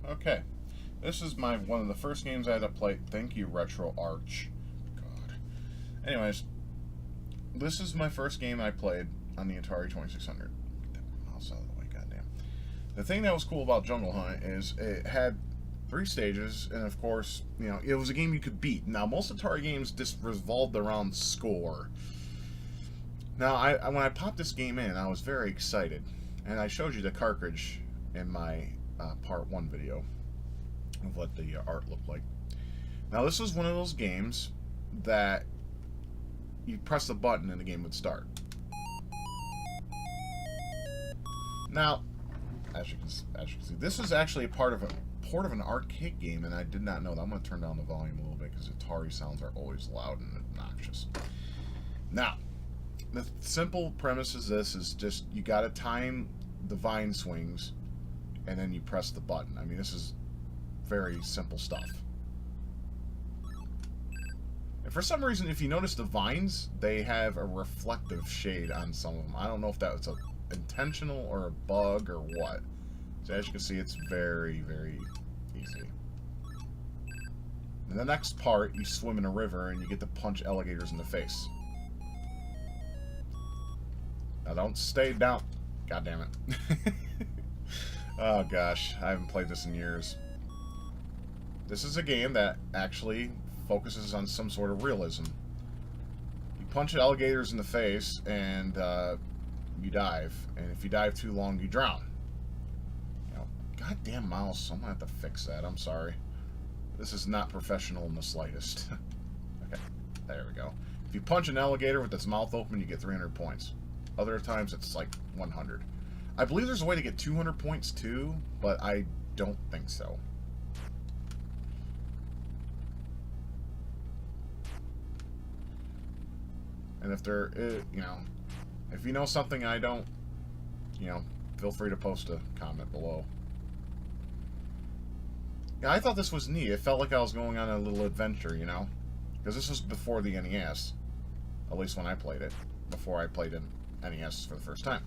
Okay. This is one of the first games I had to play. Thank you, Retro Arch. God. Anyways, this is my first game I played on the Atari 2600. Get that mouse out of the way, goddamn. The thing that was cool about Jungle Hunt is it had 3 stages, and of course, you know, it was a game you could beat. Now, most Atari games just revolved around score. Now, when I popped this game in, I was very excited, and I showed you the cartridge in my part 1 video of what the art looked like. Now, this was one of those games that you press the button and the game would start. Now, as you can see, this is actually a part of an arcade game, and I did not know that. I'm going to turn down the volume a little bit because Atari sounds are always loud and obnoxious. Now, the simple premise is this: is just you got to time the vine swings, and then you press the button. I mean, this is very simple stuff. And for some reason, if you notice the vines, they have a reflective shade on some of them. I don't know if that was intentional or a bug or what. So as you can see, it's very, very easy. In the next part, you swim in a river and you get to punch alligators in the face. Now don't stay down. God damn it. Oh gosh, I haven't played this in years. This is a game that actually focuses on some sort of realism. You punch alligators in the face and you dive. And if you dive too long, you drown. Goddamn mouse. I'm gonna have to fix that. I'm sorry. This is not professional in the slightest. Okay, there we go. If you punch an alligator with its mouth open, you get 300 points. Other times it's like 100. I believe there's a way to get 200 points too, but I don't think so. And if there is, if you know something I don't, feel free to post a comment below. Yeah, I thought this was neat. It felt like I was going on a little adventure, because this was before the NES, at least when I played it, before I played in NES for the first time.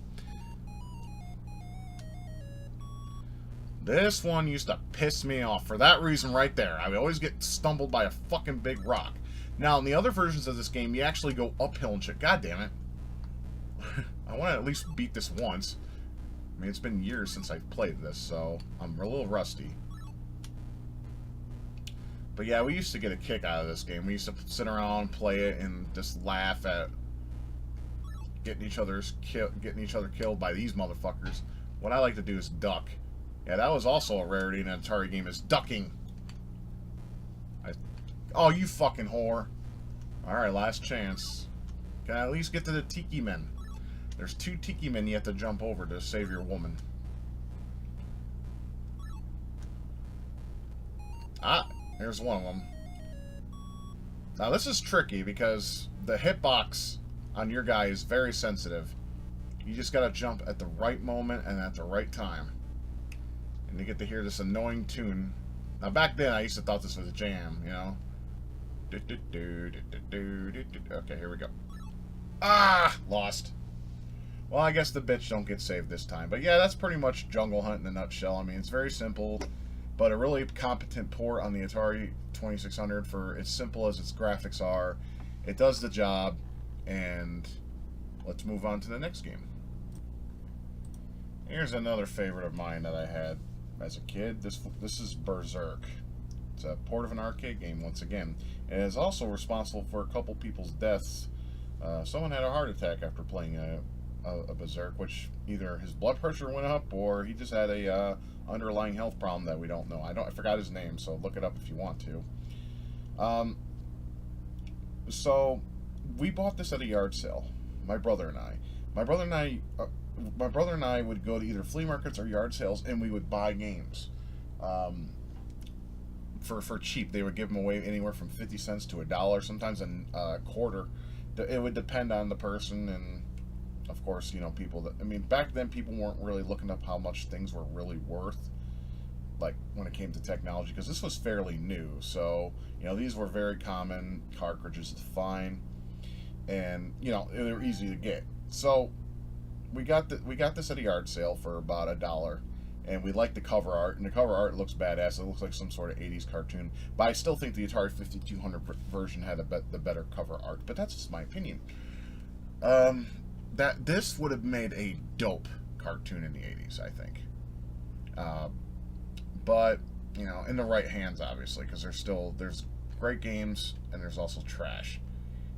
This one used to piss me off for that reason right there. I would always get stumbled by a fucking big rock. Now, in the other versions of this game, you actually go uphill and shit. God damn it. I want to at least beat this once. I mean, it's been years since I've played this, so I'm a little rusty. But yeah, we used to get a kick out of this game. We used to sit around, play it, and just laugh at getting each other killed by these motherfuckers. What I like to do is duck. Yeah, that was also a rarity in an Atari game, is ducking. Oh, you fucking whore. Alright, last chance. Can I at least get to the Tiki Men? There's 2 Tiki Men you have to jump over to save your woman. Ah, here's one of them. Now, this is tricky because the hitbox on your guy is very sensitive. You just gotta jump at the right moment and at the right time. And you get to hear this annoying tune. Now, back then, I used to thought this was a jam, Okay, here we go. Ah! Lost. Well, I guess the bitch don't get saved this time. But yeah, that's pretty much Jungle Hunt in a nutshell. I mean, it's very simple, but a really competent port on the Atari 2600 for as simple as its graphics are. It does the job, and let's move on to the next game. Here's another favorite of mine that I had as a kid. This is Berserk. It's a port of an arcade game once again. It is also responsible for a couple people's deaths. Someone had a heart attack after playing a Berserk, which either his blood pressure went up or he just had a underlying health problem that we don't know. I forgot his name, so look it up if you want to. So we bought this at a yard sale. My brother and I. My brother and I would go to either flea markets or yard sales, and we would buy games for cheap. They would give them away anywhere from 50 cents to $1, sometimes a quarter. It would depend on the person, and of course, people that, I mean, back then people weren't really looking up how much things were really worth, like when it came to technology, because this was fairly new. So, these were very common cartridges to find, and they were easy to get. So we got this at a yard sale for about $1, And we like the cover art, and the cover art looks badass. It looks like some sort of 80s cartoon. But I still think the Atari 5200 version had the better cover art. But that's just my opinion. This would have made a dope cartoon in the 80s, I think. But, you know, in the right hands, obviously, because there's great games, and there's also trash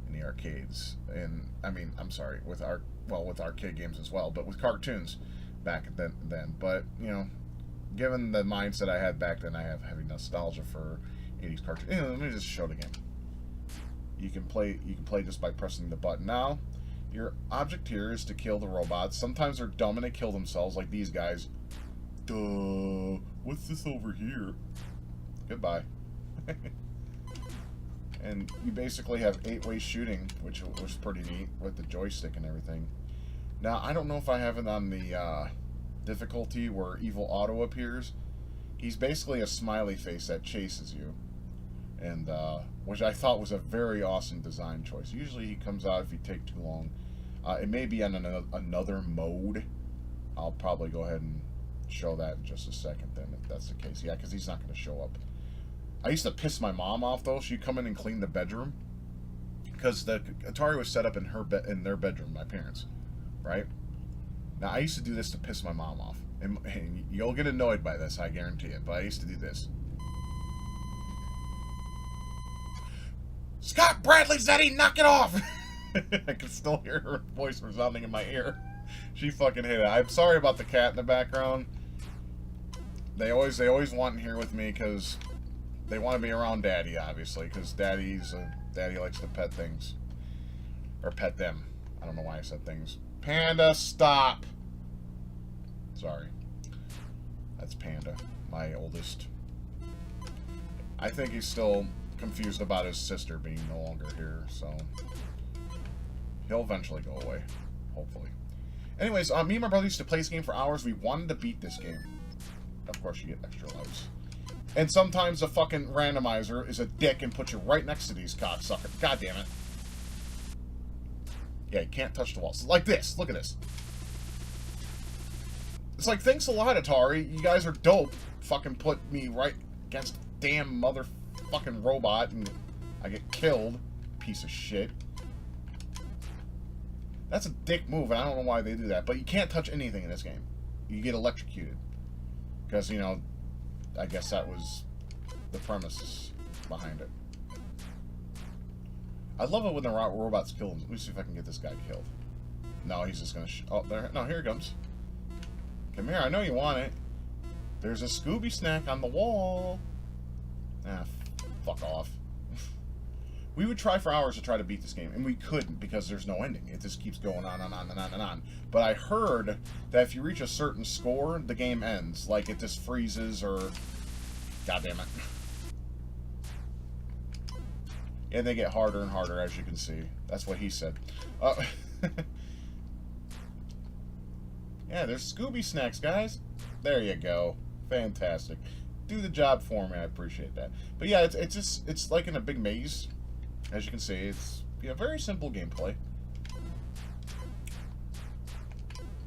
in the arcades. And, I mean, I'm sorry, with arcade games as well, but with cartoons back then. But, you know, given the mindset I had back then, I have heavy nostalgia for 80s cartoons. You know, let me just show it again. You can play just by pressing the button. Now, your object here is to kill the robots. Sometimes they're dumb and they kill themselves, like these guys. Duh. What's this over here? Goodbye. And you basically have 8-way shooting, which was pretty neat with the joystick and everything. Now, I don't know if I have it on the difficulty where Evil Otto appears. He's basically a smiley face that chases you. And, which I thought was a very awesome design choice. Usually he comes out if you take too long. It may be on another mode. I'll probably go ahead and show that in just a second then, if that's the case. Yeah, because he's not going to show up. I used to piss my mom off, though. She'd come in and clean the bedroom. Because the Atari was set up in their bedroom, my parents. Right? Now, I used to do this to piss my mom off. And you'll get annoyed by this, I guarantee it. But I used to do this. Scott Bradley Zeddy, knock it off! I can still hear her voice resounding in my ear. She fucking hated it. I'm sorry about the cat in the background. They always want in here with me because they want to be around Daddy, obviously, because Daddy likes to pet things. Or pet them. I don't know why I said things. Panda, stop! Sorry. That's Panda, my oldest. I think he's still confused about his sister being no longer here, so he'll eventually go away, hopefully. Anyways, me and my brother used to play this game for hours. We wanted to beat this game. Of course, you get extra lives. And sometimes the fucking randomizer is a dick and puts you right next to these cocksuckers. God damn it. Yeah, you can't touch the walls. Like this. Look at this. It's like, thanks a lot, Atari. You guys are dope. Fucking put me right against damn motherfucking robot and I get killed. Piece of shit. That's a dick move, and I don't know why they do that. But you can't touch anything in this game. You get electrocuted. Because, you know, I guess that was the premise behind it. I love it when the robots kill him. Let me see if I can get this guy killed. No, he's just going to... oh, there. No, here he comes. Come here, I know you want it. There's a Scooby snack on the wall. Ah, fuck off. We would try for hours to try to beat this game, and we couldn't because there's no ending. It just keeps going on and on and on and on. But I heard that if you reach a certain score, the game ends. Like, it just freezes or... God damn it. And they get harder and harder, as you can see. That's what he said. Yeah, there's Scooby snacks, guys. There you go. Fantastic. Do the job for me. I appreciate that. But yeah, it's like in a big maze. As you can see, it's very simple gameplay.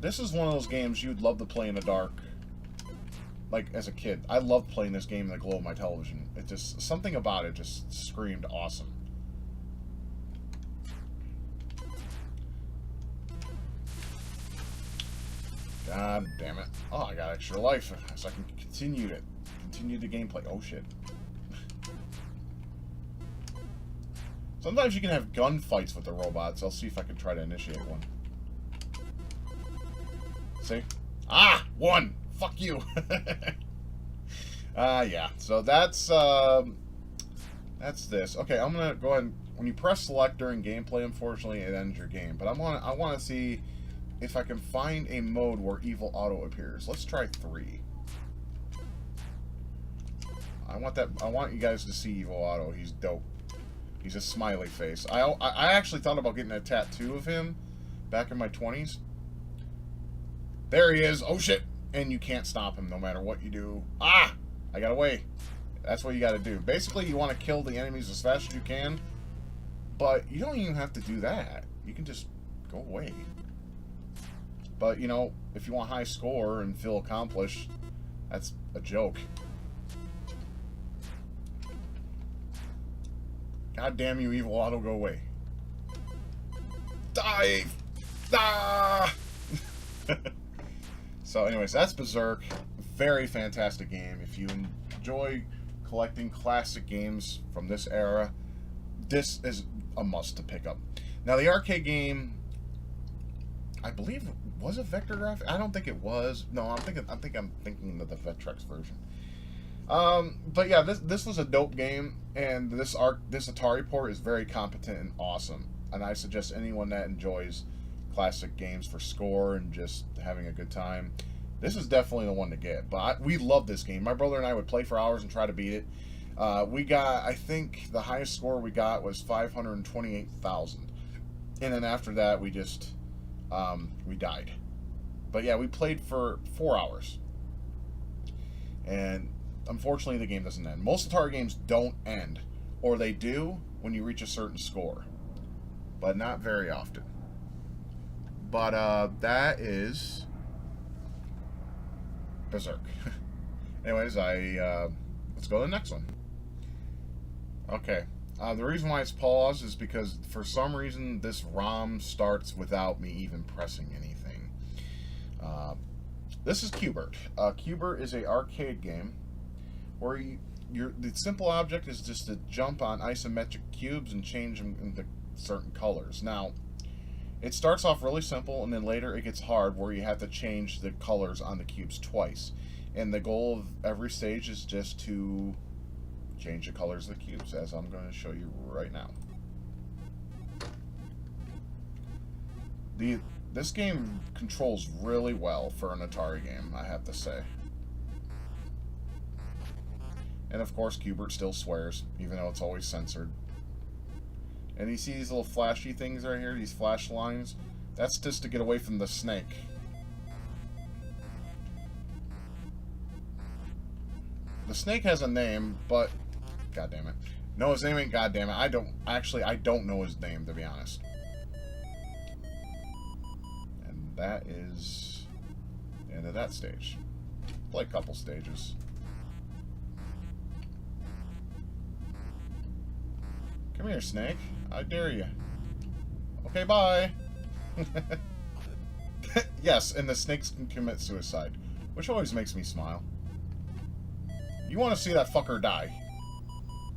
This is one of those games you'd love to play in the dark. Like, as a kid. I loved playing this game in the glow of my television. It just... something about it just screamed awesome. God damn it. Oh, I got extra life, so I can continue the gameplay. Oh, shit. Sometimes you can have gunfights with the robots. I'll see if I can try to initiate one. See? Ah! One! Fuck you! Yeah. So that's this. Okay, I'm gonna go ahead and... when you press select during gameplay, unfortunately, it ends your game. But I want to see if I can find a mode where Evil Otto appears. Let's try 3. I want you guys to see Evil Otto. He's dope. He's a smiley face. I actually thought about getting a tattoo of him back in my 20s. There he is. Oh, shit. And you can't stop him no matter what you do. Ah! I got away. That's what you got to do. Basically, you want to kill the enemies as fast as you can. But you don't even have to do that. You can just go away. But, you know, if you want high score and feel accomplished, that's a joke. God damn you, evil auto, go away. Dive! Ah! So anyways, that's Berserk. Very fantastic game. If you enjoy collecting classic games from this era, this is a must to pick up. Now the arcade game, I believe, was it vector graphic? I don't think it was. No, I'm thinking of the Vectrex version. But yeah, this was a dope game, and this Atari port is very competent and awesome. And I suggest anyone that enjoys classic games for score and just having a good time, this is definitely the one to get. But we love this game. My brother and I would play for hours and try to beat it. We got, I think the highest score we got was 528,000, and then after that we just we died. But yeah, we played for 4 hours, and unfortunately the game doesn't end. Most Atari games don't end, or they do when you reach a certain score, but not very often. But that is Berserk. Anyways, let's go to the next one. Okay. The reason why it's paused is because for some reason this ROM starts without me even pressing anything. This is Qbert. Qbert is a arcade game where the simple object is just to jump on isometric cubes and change them into certain colors. Now, it starts off really simple, and then later it gets hard where you have to change the colors on the cubes twice. And the goal of every stage is just to change the colors of the cubes, as I'm going to show you right now. This game controls really well for an Atari game, I have to say. And of course, Qbert still swears, even though it's always censored. And you see these little flashy things right here, these flash lines? That's just to get away from the snake. The snake has a name, but God damn it. No, his name ain't God damn it. I don't know his name, to be honest. And that is the end of that stage. Play a couple stages. Come here, snake. I dare you. Okay, bye. Yes, and the snakes can commit suicide, which always makes me smile. You want to see that fucker die.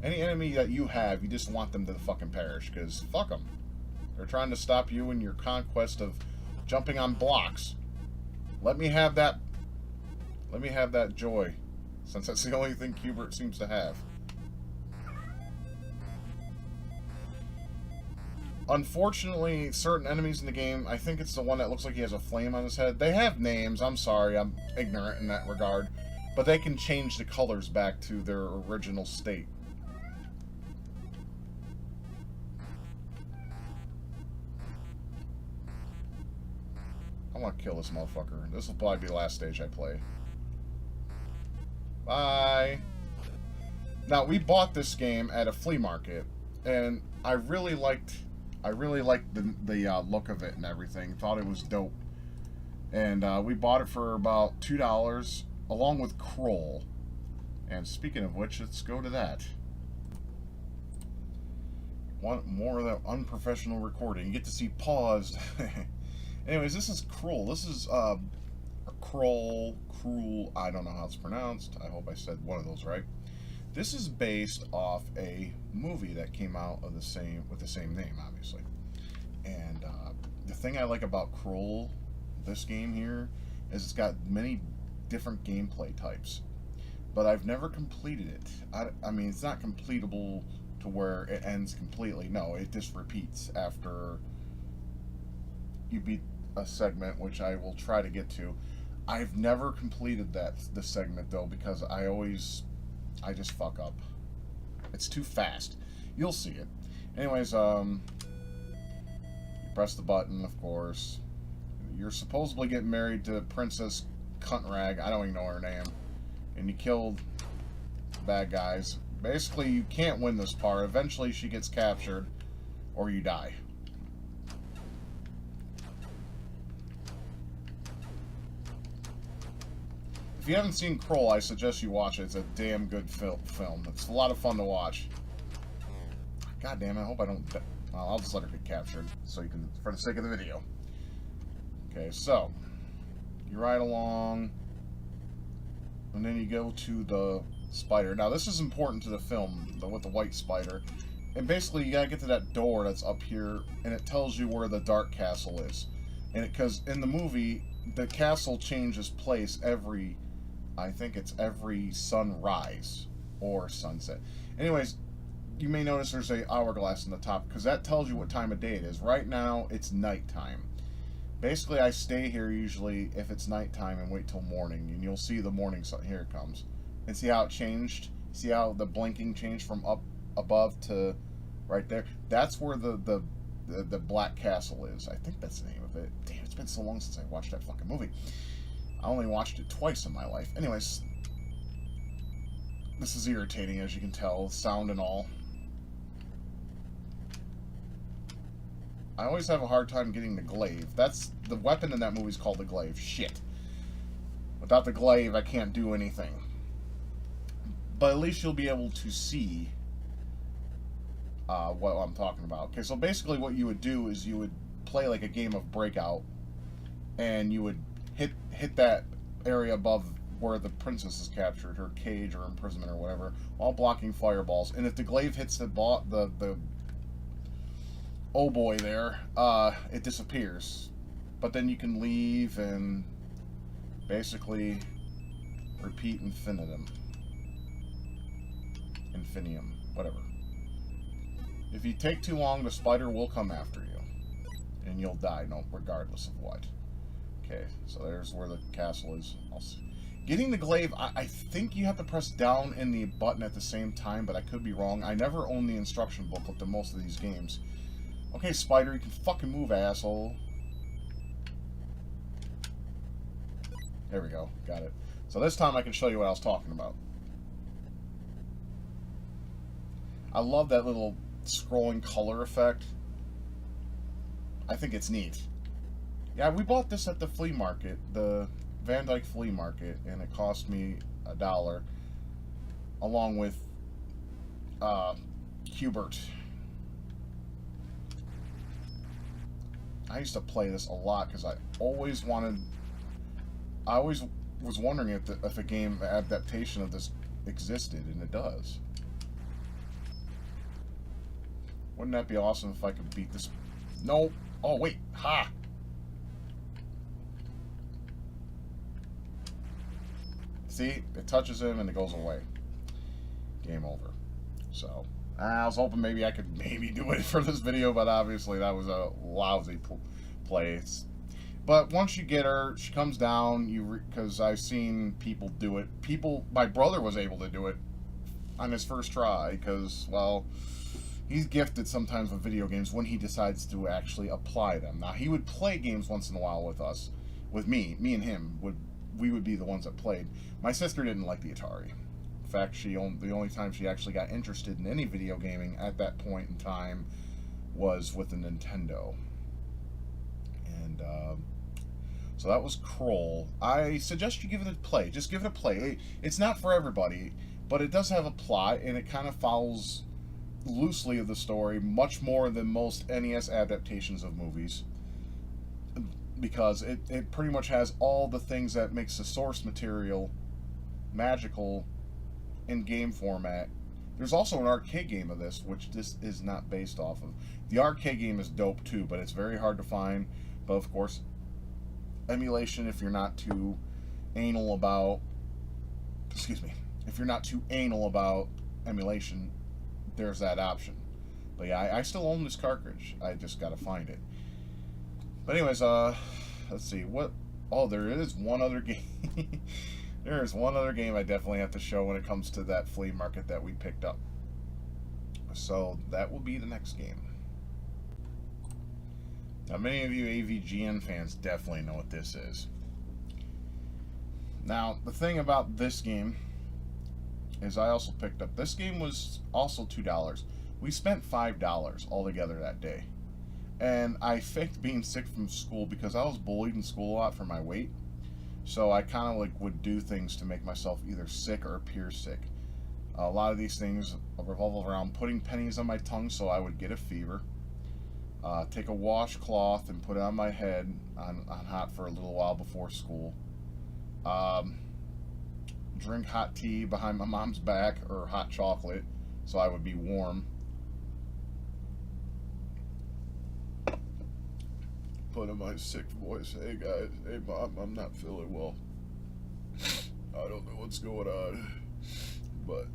Any enemy that you have, you just want them to fucking perish, because fuck them. They're trying to stop you in your conquest of jumping on blocks. Let me have that joy, since that's the only thing Qbert seems to have. Unfortunately, certain enemies in the game, I think it's the one that looks like he has a flame on his head. They have names. I'm sorry, I'm ignorant in that regard. But they can change the colors back to their original state. I want to kill this motherfucker. This will probably be the last stage I play. Bye. Now, we bought this game at a flea market, and I really liked the look of it and everything. Thought it was dope. And we bought it for about $2, along with Kroll. And speaking of which, let's go to that. Want more of that unprofessional recording. You get to see paused. Anyways, this is Kroll. This is Kroll, I don't know how it's pronounced. I hope I said one of those right. This is based off a movie that came out of with the same name, obviously. And the thing I like about Kroll, this game here, is it's got many different gameplay types. But I've never completed it. I mean, it's not completable to where it ends completely. No, it just repeats after you beat a segment, which I will try to get to. I've never completed this segment, though, because I just fuck up. It's too fast. You'll see it. Anyways, you press the button, of course. You're supposedly getting married to Princess Cuntrag. I don't even know her name. And you killed bad guys. Basically, you can't win this part. Eventually, she gets captured, or you die. If you haven't seen Kroll, I suggest you watch it. It's a damn good film. It's a lot of fun to watch. God damn it, I hope I don't... Well, I'll just let her get captured, so you can, for the sake of the video. Okay, so, you ride along, and then you go to the spider. Now, this is important to the film, with the white spider. And basically, you gotta get to that door that's up here, and it tells you where the Dark Castle is. And because in the movie, the castle changes place every, I think it's every sunrise or sunset. Anyways, you may notice there's a hourglass in the top, because that tells you what time of day it is. Right now, it's nighttime. Basically, I stay here usually if it's nighttime and wait till morning, and you'll see the morning sun. Here it comes. And see how it changed? See how the blinking changed from up above to right there? That's where the Black Castle is. I think that's the name of it. Damn, it's been so long since I watched that fucking movie. I only watched it twice in my life. Anyways, this is irritating, as you can tell, sound and all. I always have a hard time getting the glaive. That's the weapon in that movie is called the glaive. Shit. Without the glaive, I can't do anything. But at least you'll be able to see what I'm talking about. Okay, so basically what you would do is you would play like a game of Breakout, and you would hit that area above where the princess is captured, her cage or imprisonment or whatever, while blocking fireballs. And if the glaive hits the oh boy there, it disappears. But then you can leave and basically repeat infinitum. Infinium, whatever. If you take too long, the spider will come after you. And you'll die, no, regardless of what. Okay, so there's where the castle is. Getting the glaive, I think you have to press down and the button at the same time, but I could be wrong. I never own the instruction booklet to most of these games. Okay, spider, you can fucking move, asshole. There we go, got it. So this time I can show you what I was talking about. I love that little scrolling color effect. I think it's neat. Yeah, we bought this at the flea market, the Van Dyke flea market, and it cost me $1, along with Qbert. I used to play this a lot because I always was wondering if a game adaptation of this existed, and it does. Wouldn't that be awesome if I could beat this? No. Oh, wait. Ha! See? It touches him and it goes away. Game over. So, I was hoping maybe I could do it for this video, but obviously that was a lousy play. But once you get her, she comes down, because I've seen people do it. My brother was able to do it on his first try, because, well, he's gifted sometimes with video games when he decides to actually apply them. Now, he would play games once in a while with us, with me and him, we would be the ones that played. My sister didn't like the Atari. In fact, the only time she actually got interested in any video gaming at that point in time was with the Nintendo. And, so that was Kroll. I suggest you give it a play. Just give it a play. It's not for everybody, but it does have a plot, and it kind of follows loosely of the story, much more than most NES adaptations of movies, because it pretty much has all the things that makes the source material magical in game format. There's also an arcade game of this, which this is not based off of. The arcade game is dope too, but it's very hard to find. But of course, emulation, if you're not too anal about, if you're not too anal about emulation, there's that option. But yeah, I still own this cartridge. I just gotta find it. But anyways, let's see what. Oh, there is one other game. There is one other game I definitely have to show when it comes to that flea market that we picked up. So that will be the next game. Now, many of you AVGN fans definitely know what this is. Now, the thing about this game is I also picked up. This game was also $2. We spent $5 altogether that day. And I faked being sick from school because I was bullied in school a lot for my weight. So I kind of like would do things to make myself either sick or appear sick. A lot of these things revolve around putting pennies on my tongue so I would get a fever. Take a washcloth and put it on my head on hot for a little while before school. Drink hot tea behind my mom's back or hot chocolate so I would be warm. Put in my sick voice, hey guys, hey mom, I'm not feeling well. I don't know what's going on, but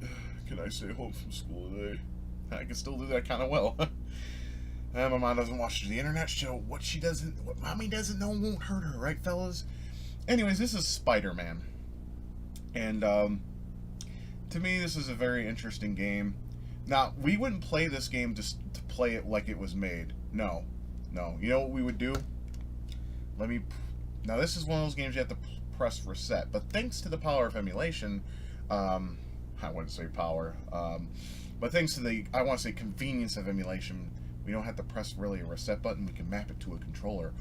can I stay home from school today? I can still do that kind of well. And my mom doesn't watch the internet show. What mommy doesn't know won't hurt her, right, fellas? Anyways, this is SpiderMan. And to me, this is a very interesting game. Now, we wouldn't play this game just to play it like it was made. No. You know what we would do? Now, this is one of those games you have to press reset. But thanks to the power of emulation, I wouldn't say power, but thanks to the, I want to say convenience of emulation, we don't have to press really a reset button. We can map it to a controller.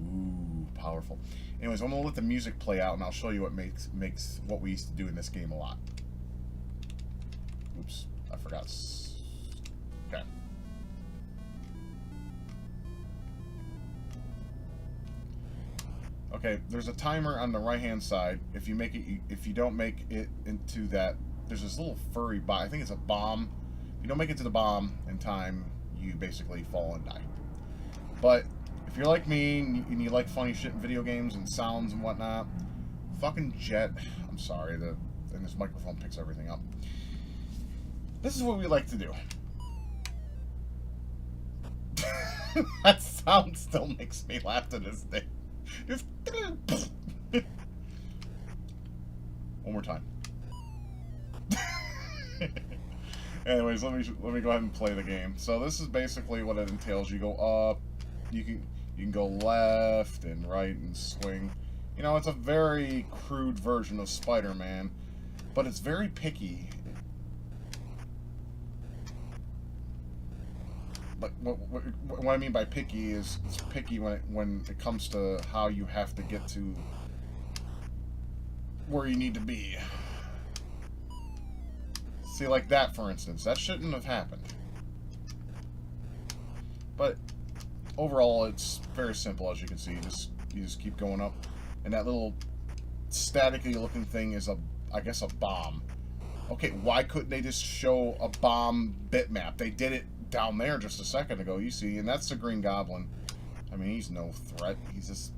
Ooh, powerful. Anyways, I'm going to let the music play out, and I'll show you what makes what we used to do in this game a lot. Oops, I forgot. Okay. Okay, there's a timer on the right-hand side. If you don't make it into that, there's this little furry bomb. I think it's a bomb. If you don't make it to the bomb in time, you basically fall and die. But if you're like me and you like funny shit in video games and sounds and whatnot, fucking Jet. I'm sorry, and this microphone picks everything up. This is what we like to do. That sound still makes me laugh to this day. Just one more time. Anyways, let me go ahead and play the game. So this is basically what it entails. You go up, you can go left and right and swing. You know, it's a very crude version of Spider-Man, but it's very picky. But what I mean by picky is it's picky when it comes to how you have to get to where you need to be. See, like that, for instance. That shouldn't have happened. But overall, it's very simple, as you can see. You just keep going up, and that little staticky looking thing is I guess a bomb. Okay, why couldn't they just show a bomb bitmap? They did it down there just a second ago, you see, and that's the Green Goblin. I mean, he's no threat. He's just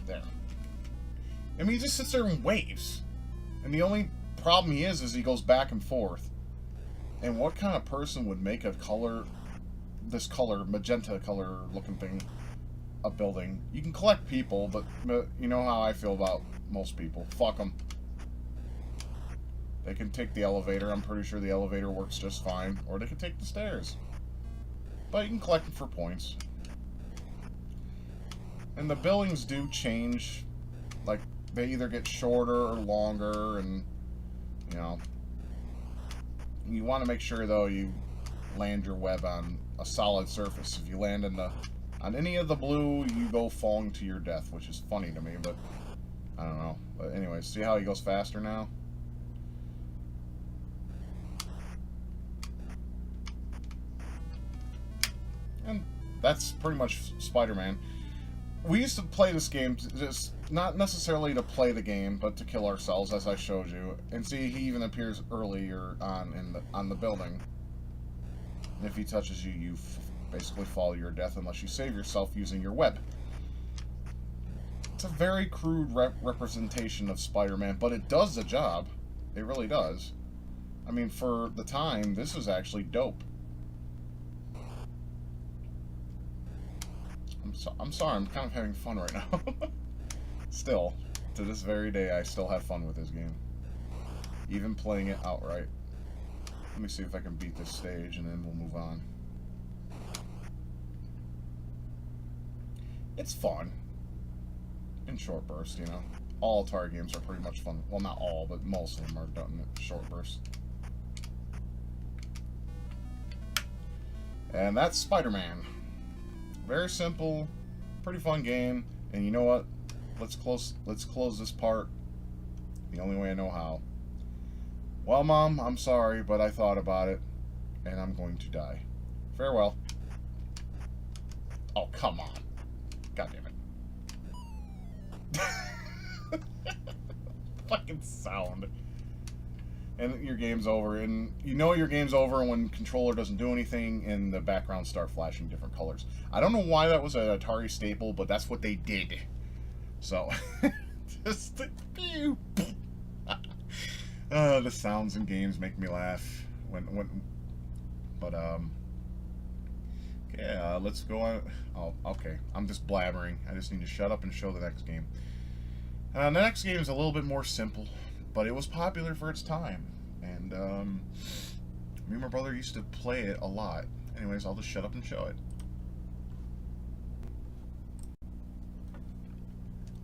there. I mean, he just sits there and waves. And the only problem he is he goes back and forth. And what kind of person would make this color, magenta color looking thing, a building? You can collect people, but you know how I feel about most people. Fuck them. They can take the elevator. I'm pretty sure the elevator works just fine. Or they can take the stairs. But you can collect them for points. And the buildings do change. Like, they either get shorter or longer, and, you know. You want to make sure, though, you land your web on a solid surface. If you land on any of the blue, you go falling to your death, which is funny to me, but I don't know. But anyway, see how he goes faster now? And that's pretty much Spider-Man. We used to play this game just not necessarily to play the game, but to kill ourselves, as I showed you. And see, he even appears earlier on the building. And if he touches you, you basically fall to your death unless you save yourself using your web. It's a very crude representation of Spider-Man, but it does the job. It really does. I mean, for the time, this is actually dope. I'm sorry, I'm kind of having fun right now. Still, to this very day, I still have fun with this game. Even playing it outright. Let me see if I can beat this stage, and then we'll move on. It's fun. In short bursts, you know. All Atari games are pretty much fun. Well, not all, but most of them are done in short bursts. And that's Spider-Man. Very simple, pretty fun game. And you know what? Let's close this part the only way I know how. Well, Mom, I'm sorry, but I thought about it, and I'm going to die. Farewell. Oh, come on. God damn it. Fucking sound. And your game's over, and you know your game's over when controller doesn't do anything and the backgrounds start flashing different colors. I don't know why that was an Atari staple, but that's what they did. So, just the sounds in games make me laugh. Okay, let's go on. Oh, okay. I'm just blabbering. I just need to shut up and show the next game. The next game is a little bit more simple, but it was popular for its time, and me and my brother used to play it a lot. Anyways, I'll just shut up and show it.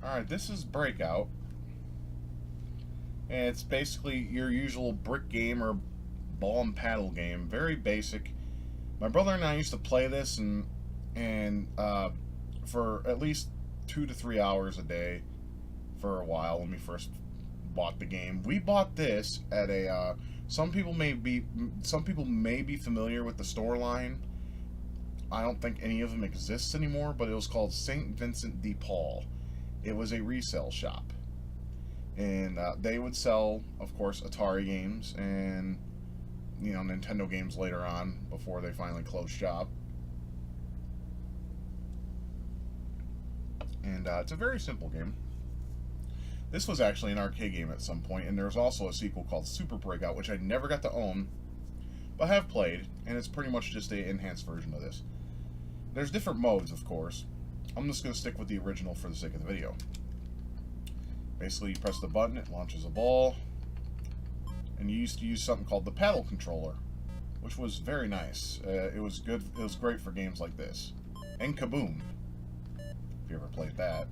Alright, this is Breakout, and it's basically your usual brick game or ball and paddle game. Very basic. My brother and I used to play this and for at least 2 to 3 hours a day for a while when we first bought the game. We bought this at a some people may be familiar with the store line. I don't think any of them exists anymore, but it was called St. Vincent de Paul. It was a resale shop, and they would sell, of course, Atari games and, you know, Nintendo games later on before they finally closed shop. And it's a very simple game. This was actually an arcade game at some point, and there was also a sequel called Super Breakout, which I never got to own, but have played, and it's pretty much just an enhanced version of this. There's different modes, of course. I'm just going to stick with the original for the sake of the video. Basically, you press the button, it launches a ball, and you used to use something called the paddle controller, which was very nice. It was good. It was great for games like this. And Kaboom, if you ever played that.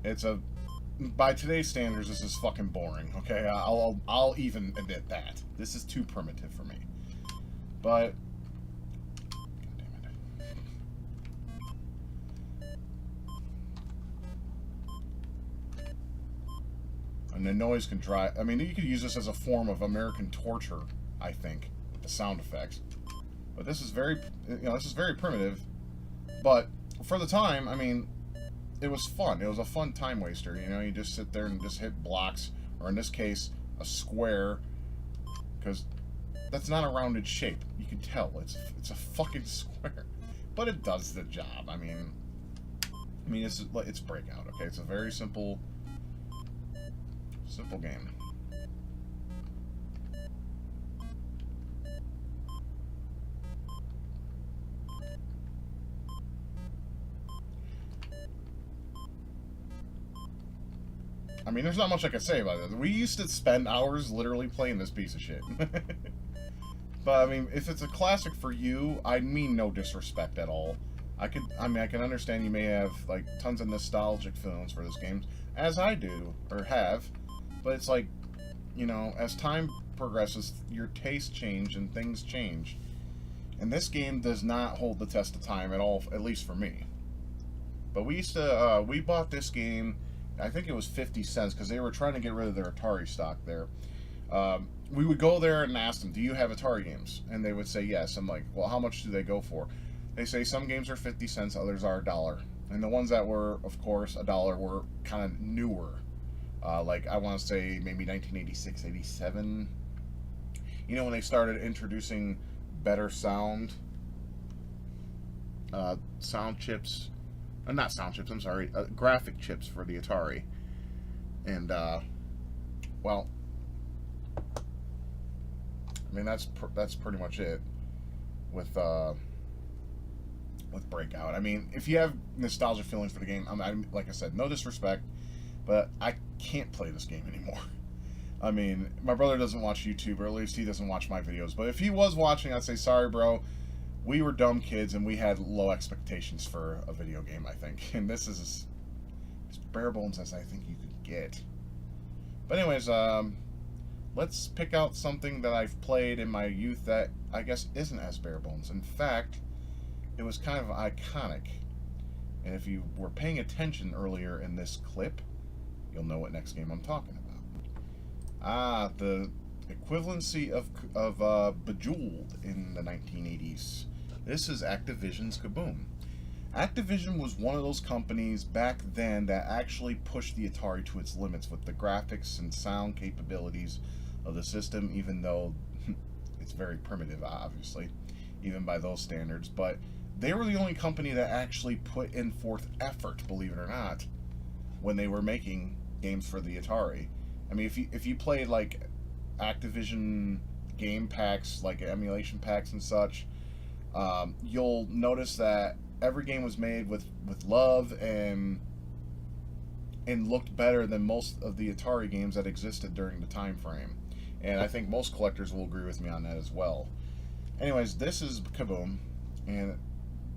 It's a, by today's standards, this is fucking boring. Okay, I'll even admit that this is too primitive for me. But God damn it. And the noise can drive. I mean, you could use this as a form of American torture, I think, with the sound effects. But this is very, this is very primitive. But for the time, I mean, it was fun. It was a fun time waster. You know, you just sit there and just hit blocks, or in this case, a square, because that's not a rounded shape. You can tell it's a fucking square, but it does the job. I mean, it's Breakout. Okay, it's a very simple game. I mean, there's not much I can say about it. We used to spend hours literally playing this piece of shit. But, I mean, if it's a classic for you, I mean no disrespect at all. I can understand you may have, like, tons of nostalgic feelings for this game, as I do, or have. But it's like, you know, as time progresses, your tastes change and things change. And this game does not hold the test of time at all, at least for me. But we used to, we bought this game, I think it was 50 cents, because they were trying to get rid of their Atari stock there. We would go there and ask them, do you have Atari games? And they would say yes. I'm like, well, how much do they go for? They say some games are 50 cents, others are $1. And the ones that were, of course, $1 were kind of newer. Like, I want to say maybe 1986, 87. You know, when they started introducing better sound chips. Not sound chips, I'm sorry, graphic chips for the Atari. And, well, I mean, that's pretty much it with Breakout. I mean, if you have nostalgia feelings for the game, I'm like I said, no disrespect, but I can't play this game anymore. I mean, my brother doesn't watch YouTube, or at least he doesn't watch my videos, but if he was watching, I'd say, sorry, bro. We were dumb kids, and we had low expectations for a video game, I think. And this is as bare bones as I think you could get. But anyways, let let's pick out something that I've played in my youth that I guess isn't as bare bones. In fact, it was kind of iconic. And if you were paying attention earlier in this clip, you'll know what next game I'm talking about. The equivalency of Bejeweled in the 1980s. This is Activision's Kaboom. Activision was one of those companies back then that actually pushed the Atari to its limits with the graphics and sound capabilities of the system, even though it's very primitive, obviously, even by those standards. But they were the only company that actually put in forth effort, believe it or not, when they were making games for the Atari. I mean, if you played like Activision game packs, like emulation packs and such, you'll notice that every game was made with love and looked better than most of the Atari games that existed during the time frame. And I think most collectors will agree with me on that as well. Anyways, this is Kaboom, and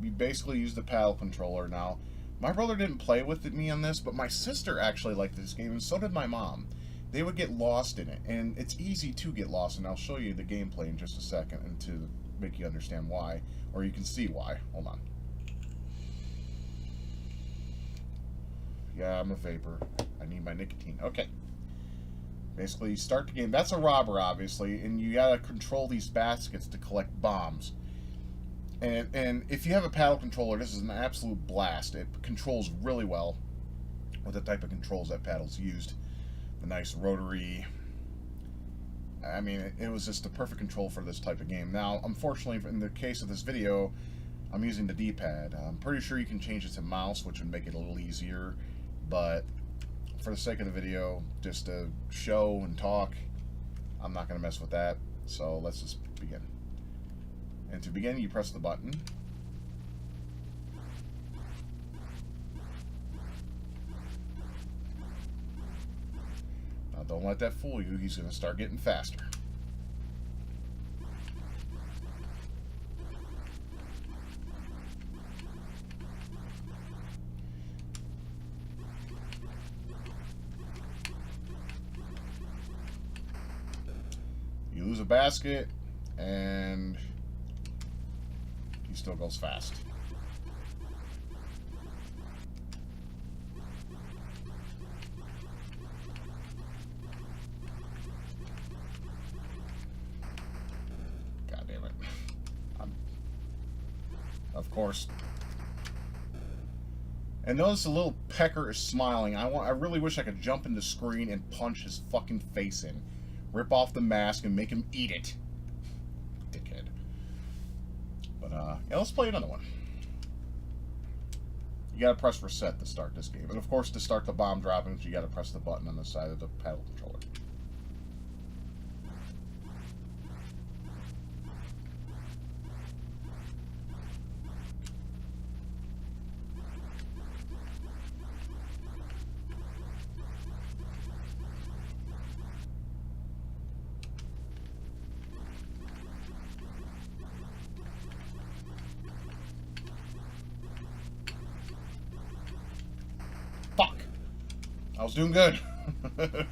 we basically use the paddle controller. Now, my brother didn't play with me on this, but my sister actually liked this game, and so did my mom. They would get lost in it, and it's easy to get lost, and I'll show you the gameplay in just a second and to make you understand why, or you can see why. Hold on. Yeah, I'm a vapor. I need my nicotine. Okay. Basically, you start the game. That's a robber, obviously, and you gotta control these baskets to collect bombs. And if you have a paddle controller, this is an absolute blast. It controls really well with the type of controls that paddle's used. The nice rotary. I mean, it was just the perfect control for this type of game. Now, unfortunately, in the case of this video, I'm using the D-pad. I'm pretty sure you can change it to mouse, which would make it a little easier. But for the sake of the video, just to show and talk, I'm not going to mess with that. So let's just begin. And to begin, you press the button. Now don't let that fool you. He's going to start getting faster. You lose a basket, and he still goes fast. God damn it. Of course. And notice the little pecker is smiling. I really wish I could jump in the screen and punch his fucking face in. Rip off the mask and make him eat it. Dickhead. But, yeah, let's play another one. You gotta press reset to start this game. And, of course, to start the bomb dropping, you gotta press the button on the side of the paddle controller. Fuck! I was doing good. Come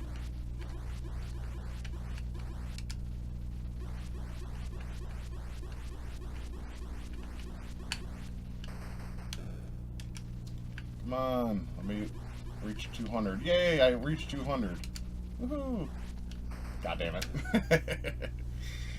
on, let me reach 200. Yay, I reached 200. Woohoo! God damn it.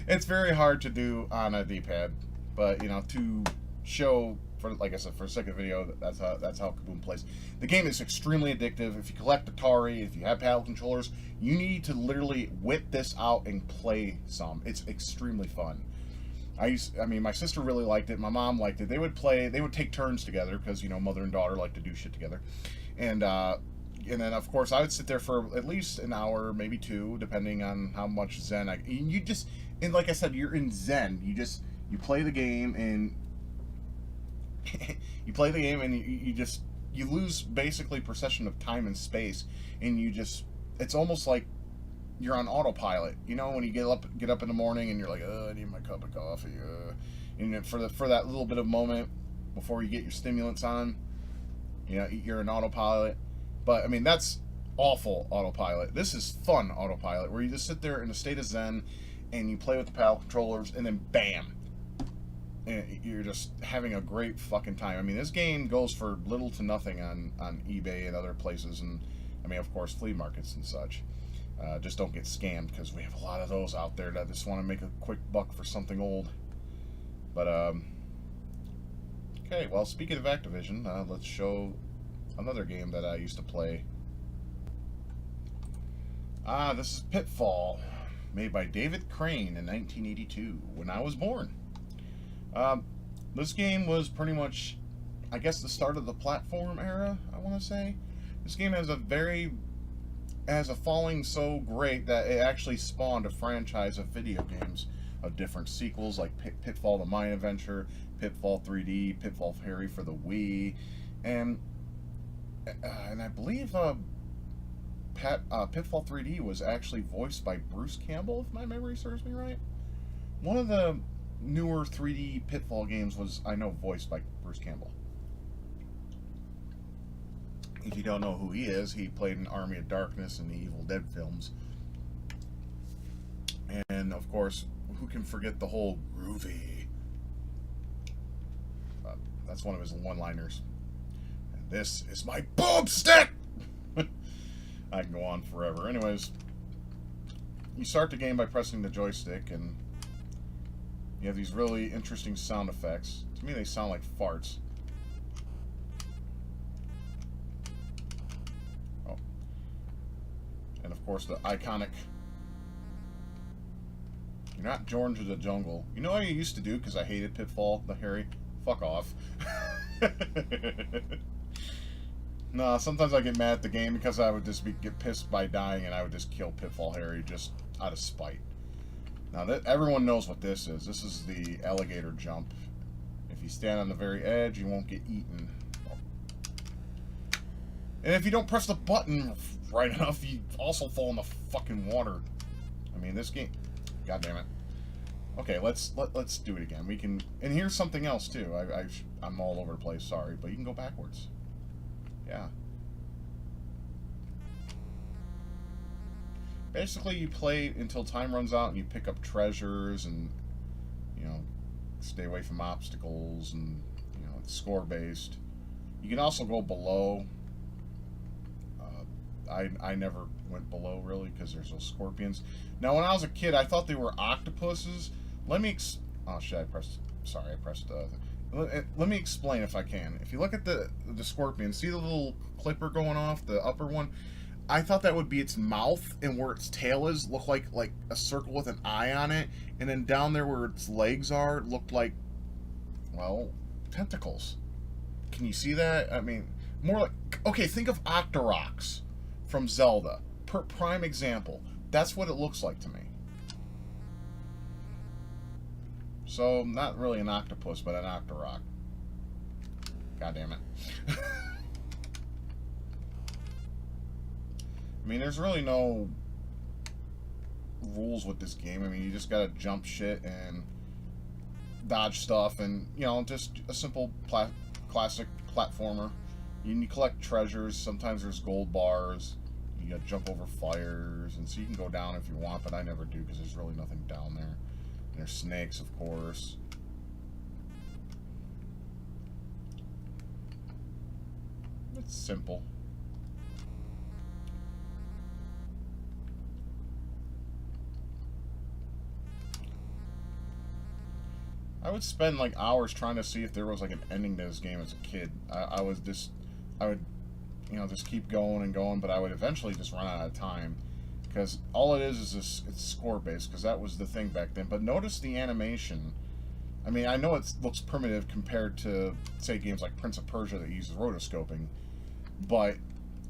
It's very hard to do on a D-pad, but, you know, to show, for, like I said, for a second video, that's how Kaboom plays. The game is extremely addictive. If you collect Atari, if you have paddle controllers, you need to literally whip this out and play some. It's extremely fun. I mean, my sister really liked it. My mom liked it. They would take turns together because, you know, mother and daughter like to do shit together. And then, of course, I would sit there for at least an hour, maybe two, depending on how much Zen and like I said, you're in Zen. You play the game and you lose basically perception of time and space, and it's almost like you're on autopilot. You know, when you get up in the morning and you're like, I need my cup of coffee. And for that little bit of moment before you get your stimulants on, you know, you're in autopilot. But I mean, that's awful autopilot. This is fun autopilot, where you just sit there in a state of zen, and you play with the paddle controllers, and then bam, and you're just having a great fucking time. I mean, this game goes for little to nothing on eBay and other places, and I mean, of course, flea markets and such. Just don't get scammed, because we have a lot of those out there that just want to make a quick buck for something old. But okay, well, speaking of Activision, let's show another game that I used to play. This is Pitfall, made by David Crane in 1982, when I was born. This game was pretty much, I guess, the start of the platform era, I want to say. This game has a following so great that it actually spawned a franchise of video games of different sequels, like Pitfall: The Mine Adventure, Pitfall 3D, Pitfall Harry for the Wii, and I believe Pitfall 3D was actually voiced by Bruce Campbell, if my memory serves me right. One of the newer 3D Pitfall games was, I know, voiced by Bruce Campbell. If you don't know who he is, he played in Army of Darkness and the Evil Dead films. And, of course, who can forget the whole groovy? That's one of his one-liners. And this is my boomstick! I can go on forever. Anyways, you start the game by pressing the joystick, and you have these really interesting sound effects. To me, they sound like farts. Oh. And, of course, the iconic... You're not George of the Jungle. You know what I used to do because I hated Pitfall, the Harry? Fuck off. No, sometimes I get mad at the game because I would just get pissed by dying, and I would just kill Pitfall Harry just out of spite. Now, everyone knows what this is. This is the alligator jump. If you stand on the very edge, you won't get eaten. And if you don't press the button right enough, you also fall in the fucking water. I mean, this game... God damn it. Okay, let's do it again. We can... And here's something else, too. I'm all over the place, sorry. But you can go backwards. Yeah. Basically, you play until time runs out and you pick up treasures and, you know, stay away from obstacles and, you know, it's score-based. You can also go below. I never went below, really, because there's those scorpions. Now, when I was a kid, I thought they were octopuses. Let me... Oh, shit, I pressed... Sorry, I pressed... Let me explain if I can. If you look at the scorpion, see the little clipper going off, the upper one? I thought that would be its mouth, and where its tail is looked like a circle with an eye on it, and then down there where its legs are looked like, well, tentacles. Can you see that? I mean, more like... Okay, think of Octoroks from Zelda. Prime example. That's what it looks like to me. So, not really an octopus, but an Octorok. God damn it. I mean, there's really no rules with this game. I mean, you just gotta jump shit and dodge stuff, and, you know, just a simple classic platformer. You collect treasures. Sometimes there's gold bars. You gotta jump over fires, and so you can go down if you want, but I never do because there's really nothing down there. And there's snakes, of course. It's simple. I would spend like hours trying to see if there was like an ending to this game as a kid. I would, you know, just keep going and going, but I would eventually just run out of time. Because all it is this, it's score-based, because that was the thing back then. But notice the animation. I mean, I know it looks primitive compared to, say, games like Prince of Persia that uses rotoscoping. But,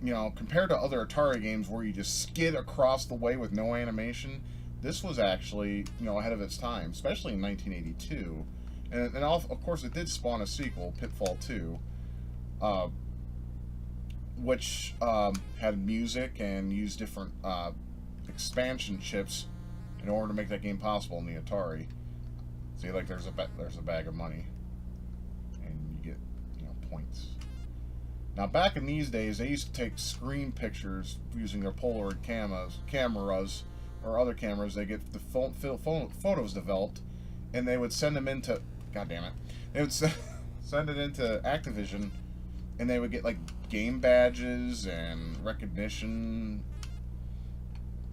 you know, compared to other Atari games where you just skid across the way with no animation, this was actually, you know, ahead of its time, especially in 1982. And of course, it did spawn a sequel, Pitfall 2. Which had music and used different expansion chips in order to make that game possible in the Atari. See, like there's a bag of money, and you get, you know, points. Now, back in these days, they used to take screen pictures using their Polaroid cameras, or other cameras. They get the photos developed, and they would send them into... God damn it. They would send it into Activision, and they would get, like, game badges and recognition.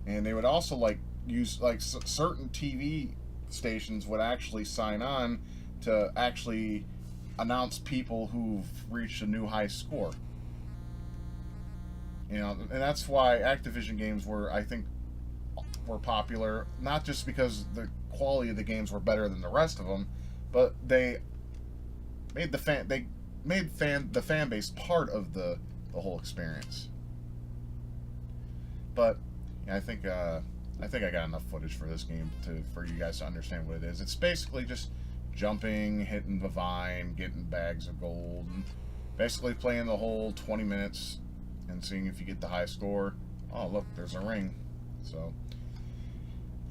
And they would also, like, use, like, certain TV stations would actually sign on to actually announce people who've reached a new high score. You know, and that's why Activision games were, I think, were popular, not just because the quality of the games were better than the rest of them, but they made the fan base part of the whole experience. But yeah, I think I got enough footage for this game for you guys to understand what it is. It's basically just jumping, hitting the vine, getting bags of gold, and basically playing the whole 20 minutes and seeing if you get the high score. Oh, look, there's a ring. So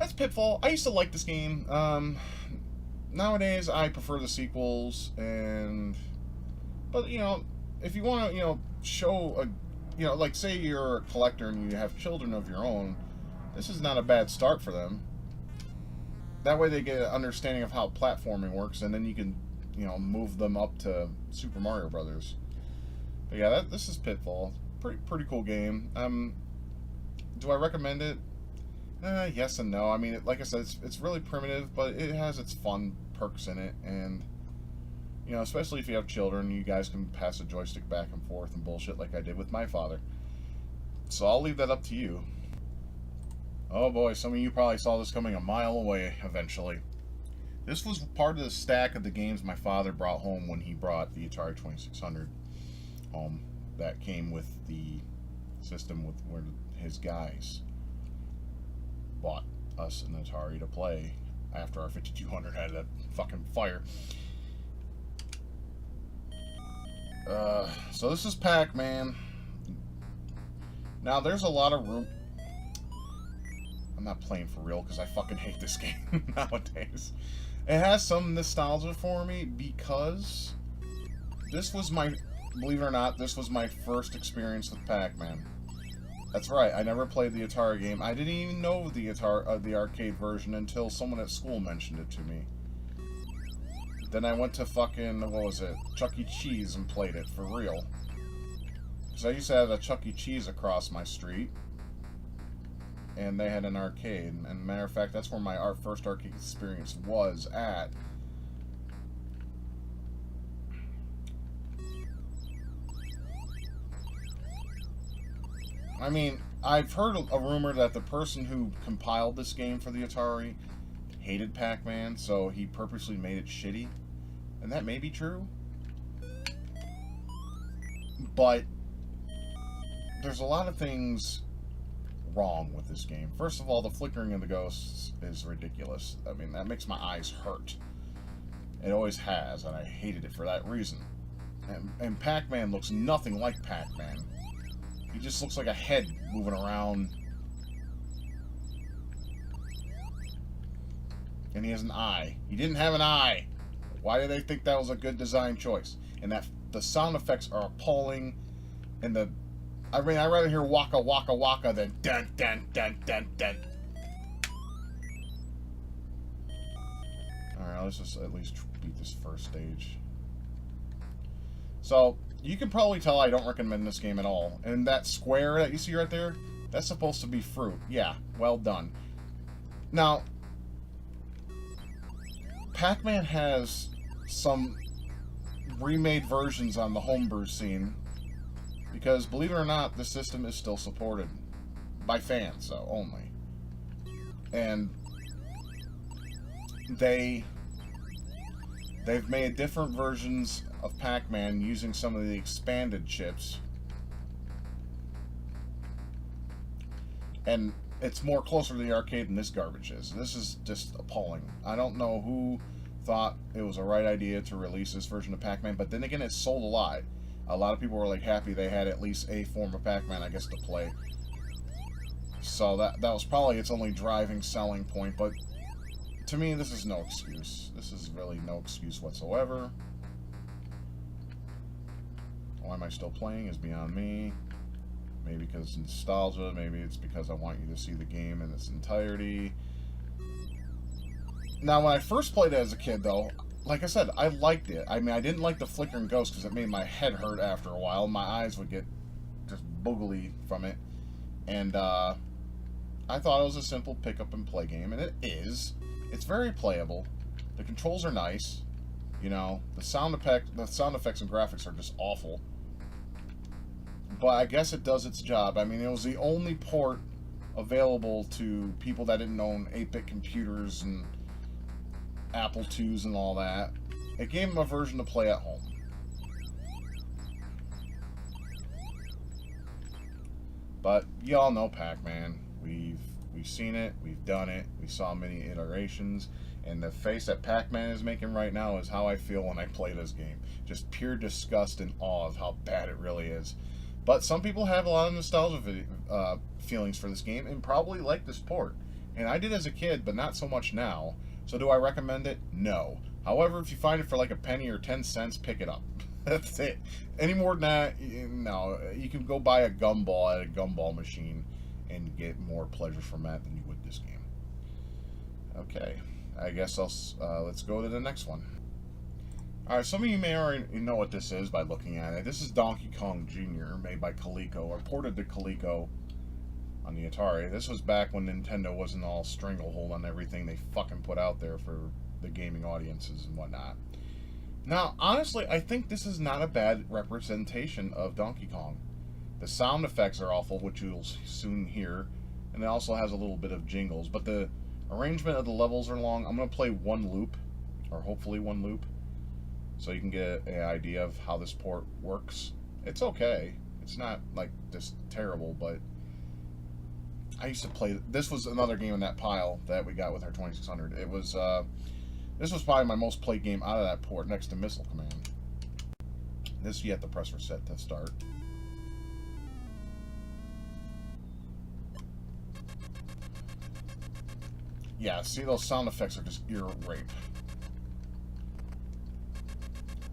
that's Pitfall. I used to like this game. Nowadays, I prefer the sequels, but you know, if you want to, you know, show a, you know, like say you're a collector and you have children of your own, this is not a bad start for them. That way they get an understanding of how platforming works, and then you can, you know, move them up to Super Mario Brothers. But yeah, this is Pitfall. Pretty cool game. Do I recommend it? Yes and no. I mean, like I said, it's really primitive, but it has its fun perks in it, and you know, especially if you have children, you guys can pass a joystick back and forth and bullshit like I did with my father. So I'll leave that up to you. Oh boy, some of you probably saw this coming a mile away eventually. This was part of the stack of the games my father brought home when he brought the Atari 2600 home. That came with the system with where his guys bought us an Atari to play after our 5200 had that fucking fire. So this is PacMan. Now there's a lot of room. I'm not playing for real because I fucking hate this game nowadays. It has some nostalgia for me because this was my, believe it or not, this was my first experience with PacMan. That's right, I never played the Atari game. I didn't even know the the arcade version until someone at school mentioned it to me. Then I went to fucking, what was it, Chuck E. Cheese and played it for real. Because I used to have a Chuck E. Cheese across my street, and they had an arcade. And matter of fact, that's where my first arcade experience was at. I mean, I've heard a rumor that the person who compiled this game for the Atari hated Pac-Man, so he purposely made it shitty. And that may be true. But there's a lot of things wrong with this game. First of all, the flickering of the ghosts is ridiculous. I mean, that makes my eyes hurt. It always has, and I hated it for that reason. And Pac-Man looks nothing like Pac-Man. He just looks like a head moving around. And he has an eye. He didn't have an eye. Why do they think that was a good design choice? And that the sound effects are appalling. And I mean, I'd rather hear waka waka waka than dun dun dun dun dun. Alright, let's just at least beat this first stage. So, you can probably tell I don't recommend this game at all. And that square that you see right there, that's supposed to be fruit. Yeah, well done. Now, Pac-Man has some remade versions on the homebrew scene, because believe it or not, the system is still supported by fans, so only. And they've made different versions of Pac-Man using some of the expanded chips, and it's more closer to the arcade than this garbage is. This is just appalling. I don't know who thought it was a right idea to release this version of Pac-Man, but then again, it sold a lot. A lot of people were like happy they had at least a form of Pac-Man, I guess, to play. So that was probably its only driving selling point, but to me, this is no excuse. This is really no excuse whatsoever. Why am I still playing is beyond me. Maybe because it's nostalgia, maybe it's because I want you to see the game in its entirety. Now, when I first played it as a kid, though, like I said, I liked it. I mean, I didn't like the flickering ghost because it made my head hurt after a while. My eyes would get just boogly from it. And I thought it was a simple pick-up-and-play game, and it is. It's very playable. The controls are nice. You know, the sound effects and graphics are just awful. But I guess it does its job. I mean, it was the only port available to people that didn't own 8-bit computers and Apple IIs and all that. It gave them a version to play at home. But y'all know Pac-Man. We've seen it, we've done it, we saw many iterations, and the face that Pac-Man is making right now is how I feel when I play this game. Just pure disgust and awe of how bad it really is. But some people have a lot of nostalgia feelings for this game and probably like this port. And I did as a kid, but not so much now. So do I recommend it? No. However, if you find it for like a penny or 10 cents, pick it up. That's it. Any more than that, no. You can go buy a gumball at a gumball machine and get more pleasure from that than you would this game. Okay. I guess let's go to the next one. Alright, some of you may already know what this is by looking at it. This is Donkey Kong Jr., made by Coleco, or ported to Coleco on the Atari. This was back when Nintendo wasn't all stranglehold on everything they fucking put out there for the gaming audiences and whatnot. Now, honestly, I think this is not a bad representation of Donkey Kong. The sound effects are awful, which you'll soon hear, and it also has a little bit of jingles, but the arrangement of the levels are long. I'm going to play one loop, or hopefully one loop, so you can get an idea of how this port works. It's okay. It's not, like, just terrible, but I used to play... This was another game in that pile that we got with our 2600. It was, this was probably my most played game out of that port, next to Missile Command. This, you have to press reset to start. Yeah, see, those sound effects are just ear rape.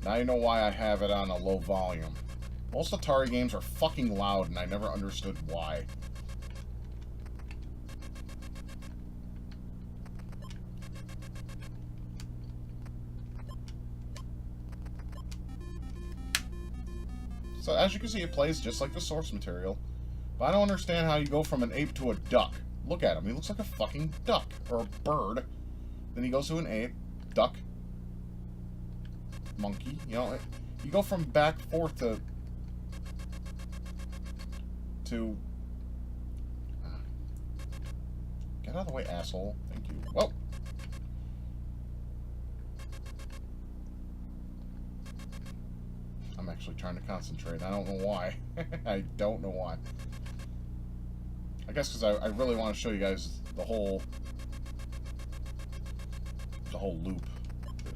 Now you know why I have it on a low volume. Most Atari games are fucking loud, and I never understood why. So as you can see, it plays just like the source material. But I don't understand how you go from an ape to a duck. Look at him. He looks like a fucking duck. Or a bird. Then he goes to an ape, duck, monkey. You know, you go from back forth to get out of the way, asshole. Thank you. Whoa. I'm actually trying to concentrate. I don't know why. I don't know why. I guess because I really want to show you guys the whole loop.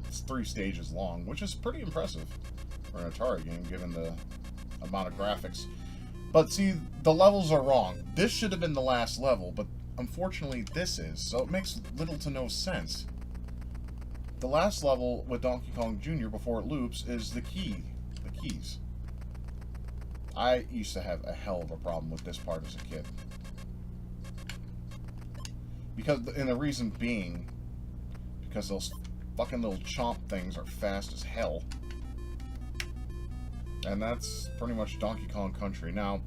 It's 3 stages long, which is pretty impressive for an Atari game, given the amount of graphics. But see, the levels are wrong. This should have been the last level, but unfortunately this is, so it makes little to no sense. The last level with Donkey Kong Jr. before it loops is the keys. I used to have a hell of a problem with this part as a kid. And the reason being, because those fucking little chomp things are fast as hell. And that's pretty much Donkey Kong Country. Now,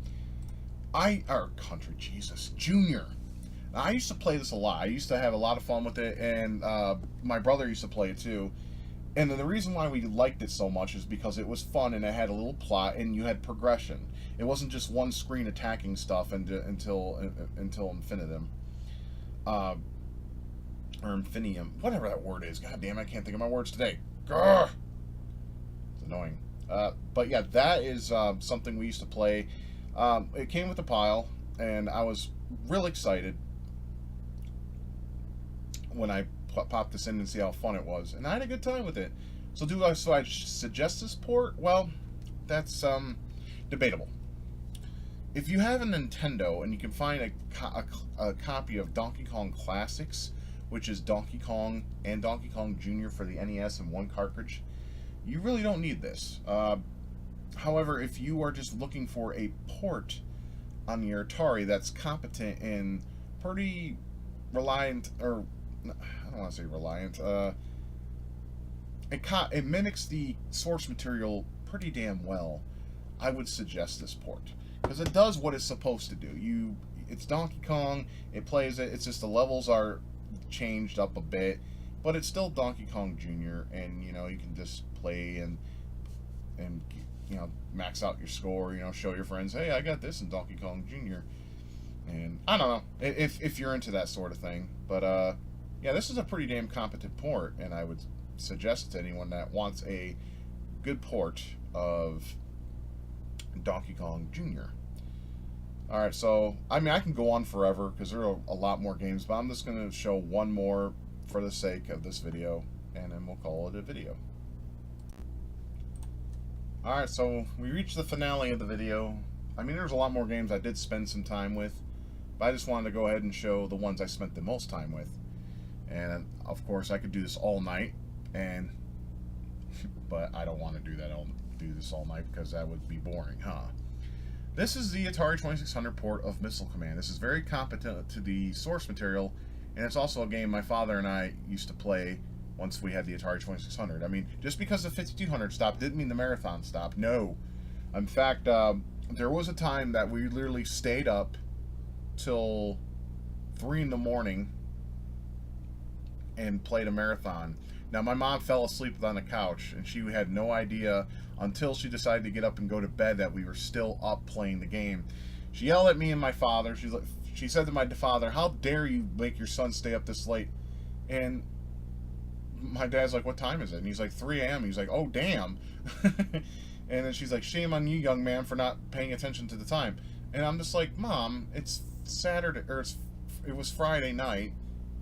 Junior. Now, I used to play this a lot. I used to have a lot of fun with it, and my brother used to play it too. And the reason why we liked it so much is because it was fun, and it had a little plot, and you had progression. It wasn't just one screen attacking stuff until infinitum. Or infinium. Whatever that word is. God damn, I can't think of my words today. Grr! It's annoying. But yeah, that is something we used to play. It came with a pile, and I was real excited when I popped this in and see how fun it was, and I had a good time with it. So I suggest this port? Well, that's debatable. If you have a Nintendo and you can find a copy of Donkey Kong Classics, which is Donkey Kong and Donkey Kong Jr. for the NES in one cartridge, you really don't need this. However, if you are just looking for a port on your Atari that's competent and pretty reliant, or I don't want to say reliant, it mimics the source material pretty damn well, I would suggest this port. Because it does what it's supposed to do. It's Donkey Kong, it plays it, it's just the levels are changed up a bit, but it's still Donkey Kong Jr., and, you know, you can just play and you know, max out your score, you know, show your friends, hey, I got this in Donkey Kong Jr. And I don't know if you're into that sort of thing, but yeah, this is a pretty damn competent port, and I would suggest it to anyone that wants a good port of Donkey Kong Jr. Alright, so I mean, I can go on forever because there are a lot more games, but I'm just going to show one more for the sake of this video, and then we'll call it a video. Alright, so we reached the finale of the video. I mean, there's a lot more games I did spend some time with, but I just wanted to go ahead and show the ones I spent the most time with. And of course, I could do this all night, but I don't want to do that. I'll do this all night because that would be boring, huh? This is the Atari 2600 port of Missile Command. This is very competent to the source material, and it's also a game my father and I used to play once we had the Atari 2600. I mean, just because the 5200 stopped didn't mean the marathon stopped. No. In fact, there was a time that we literally stayed up till 3 in the morning and played a marathon. Now, my mom fell asleep on the couch, and she had no idea until she decided to get up and go to bed that we were still up playing the game. She yelled at me and my father. She said to my father, "How dare you make your son stay up this late?" And my dad's like, "What time is it?" And he's like, 3 a.m. He's like, "Oh, damn." And then she's like, "Shame on you, young man, for not paying attention to the time." And I'm just like, "Mom, it's Saturday, or it was Friday night.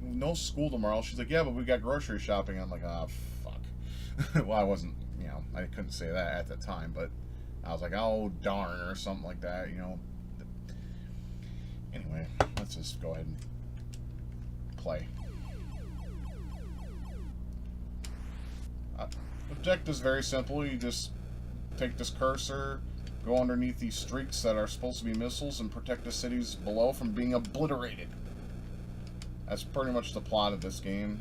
No school tomorrow." She's like, "Yeah, but we got grocery shopping." I'm like, "Ah, fuck." Well, I wasn't, you know, I couldn't say that at the time, but I was like, "Oh, darn," or something like that, you know. Anyway, let's just go ahead and play. Objective is very simple. You just take this cursor, go underneath these streaks that are supposed to be missiles, and protect the cities below from being obliterated. That's pretty much the plot of this game.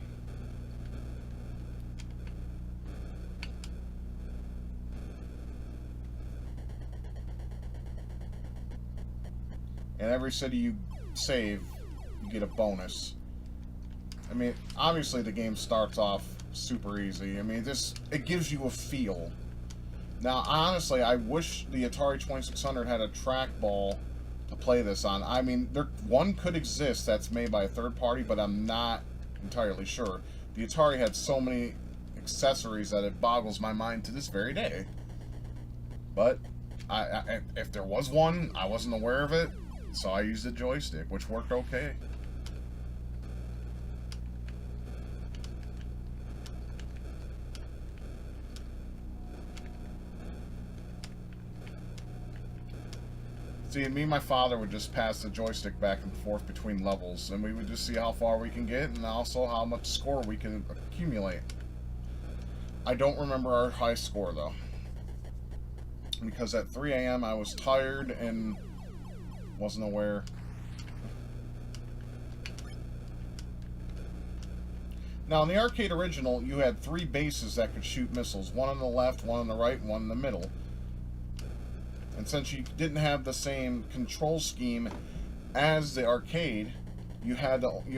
And every city you save, you get a bonus. I mean, obviously the game starts off super easy. I mean, it gives you a feel. Now, honestly, I wish the Atari 2600 had a trackball to play this on. I mean, one could exist that's made by a third party, but I'm not entirely sure. The Atari had so many accessories that it boggles my mind to this very day. But if there was one, I wasn't aware of it, so I used a joystick, which worked okay. See, me and my father would just pass the joystick back and forth between levels, and we would just see how far we can get, and also how much score we can accumulate. I don't remember our high score, though, because at 3 a.m. I was tired and wasn't aware. Now, in the arcade original, you had 3 bases that could shoot missiles, one on the left, one on the right, and one in the middle. And since you didn't have the same control scheme as the arcade, you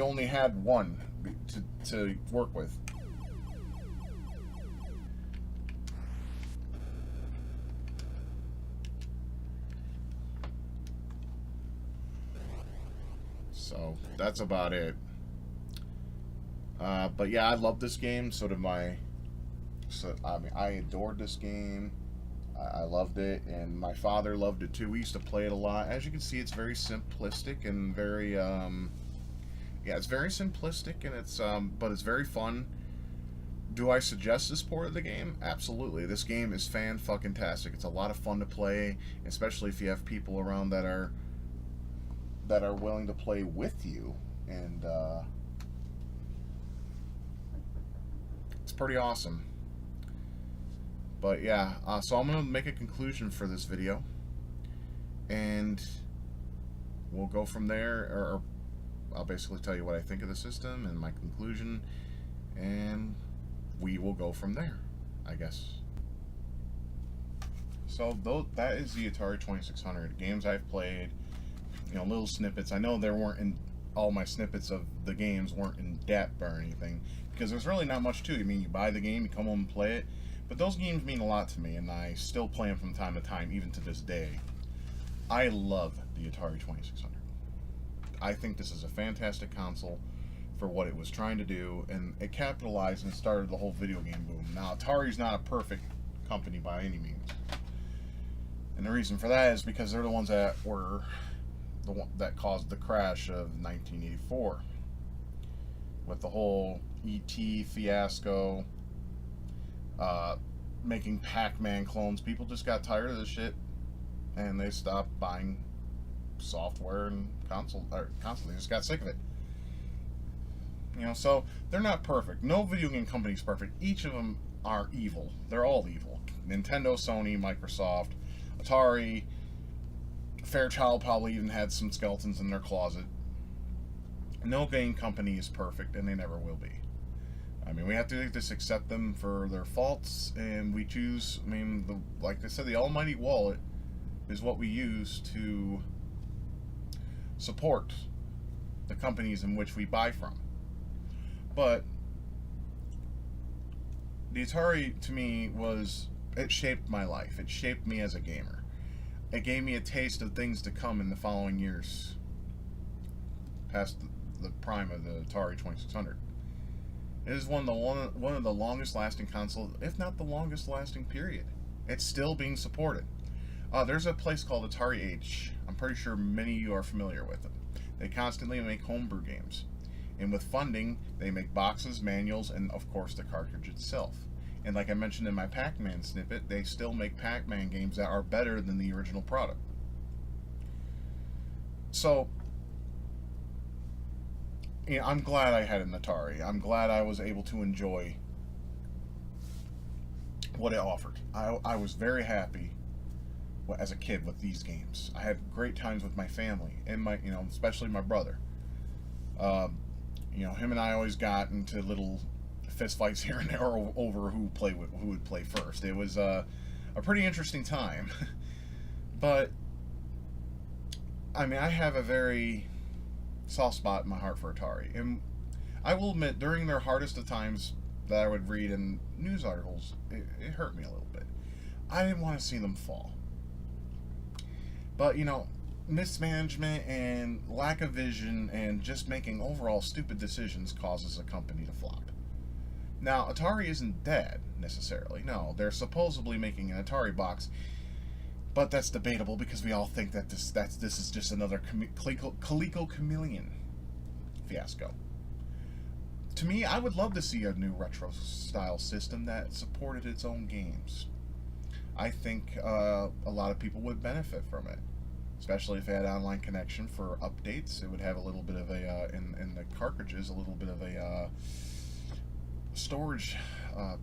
only had one to work with. So that's about it. But yeah, I love this game. So did I mean, I adored this game. I loved it, and my father loved it too. We used to play it a lot. As you can see, it's very simplistic and very, yeah, it's very simplistic, and but it's very fun. Do I suggest this port of the game? Absolutely. This game is fan-fucking-tastic. It's a lot of fun to play, especially if you have people around that are willing to play with you, and it's pretty awesome. But yeah, so I'm going to make a conclusion for this video, and we'll go from there, or I'll basically tell you what I think of the system and my conclusion, and we will go from there, I guess. So that is the Atari 2600. Games I've played, little snippets. I know there weren't all my snippets of the games weren't in depth or anything, because there's really not much to it. I mean, you buy the game, you come home and play it, but those games mean a lot to me, and I still play them from time to time, even to this day. I love the Atari 2600. I think this is a fantastic console for what it was trying to do, and it capitalized and started the whole video game boom. Now, Atari's not a perfect company by any means, and the reason for that is because they're the ones that were the one that caused the crash of 1984 with the whole ET fiasco, making PacMan clones. People just got tired of this shit, and they stopped buying software and consoles. They just got sick of it. So they're not perfect. No video game company is perfect. Each of them are evil. They're all evil. Nintendo, Sony, Microsoft, Atari, Fairchild probably even had some skeletons in their closet. No game company is perfect, and they never will be. I mean, we have to just accept them for their faults, and we choose. I mean, like I said, the almighty wallet is what we use to support the companies in which we buy from. But the Atari, to me, it shaped my life. It shaped me as a gamer. It gave me a taste of things to come in the following years, past the prime of the Atari 2600. It is one of the longest lasting consoles, if not the longest lasting period. It's still being supported. There's a place called Atari H. I'm pretty sure many of you are familiar with it. They constantly make homebrew games. And with funding, they make boxes, manuals, and of course the cartridge itself. And like I mentioned in my PacMan snippet, they still make PacMan games that are better than the original product. So, I'm glad I had an Atari. I'm glad I was able to enjoy what it offered. I was very happy as a kid with these games. I had great times with my family and especially my brother. Him and I always got into little fist fights here and there over who would play first. It was a pretty interesting time. But I mean, I have a very soft spot in my heart for Atari, and I will admit, during their hardest of times that I would read in news articles, it hurt me a little bit. I didn't want to see them fall. But mismanagement and lack of vision and just making overall stupid decisions causes a company to flop. Now, Atari isn't dead, necessarily. No, they're supposedly making an Atari box, but that's debatable because we all think that this is just another Coleco Chameleon fiasco. To me, I would love to see a new retro-style system that supported its own games. I think a lot of people would benefit from it, especially if it had online connection for updates. It would have a little bit of a, in the cartridges, a little bit of a storage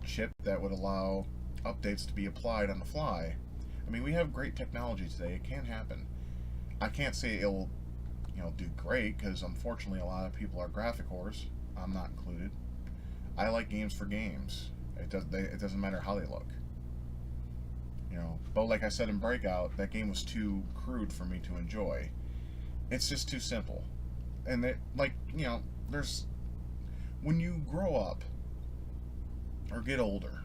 chip that would allow updates to be applied on the fly. I mean, we have great technology today. It can happen. I can't say it'll, do great, because unfortunately a lot of people are graphic whores. I'm not included. I like games for games. It doesn't matter how they look. But like I said in Breakout, that game was too crude for me to enjoy. It's just too simple. And there's, when you grow up or get older,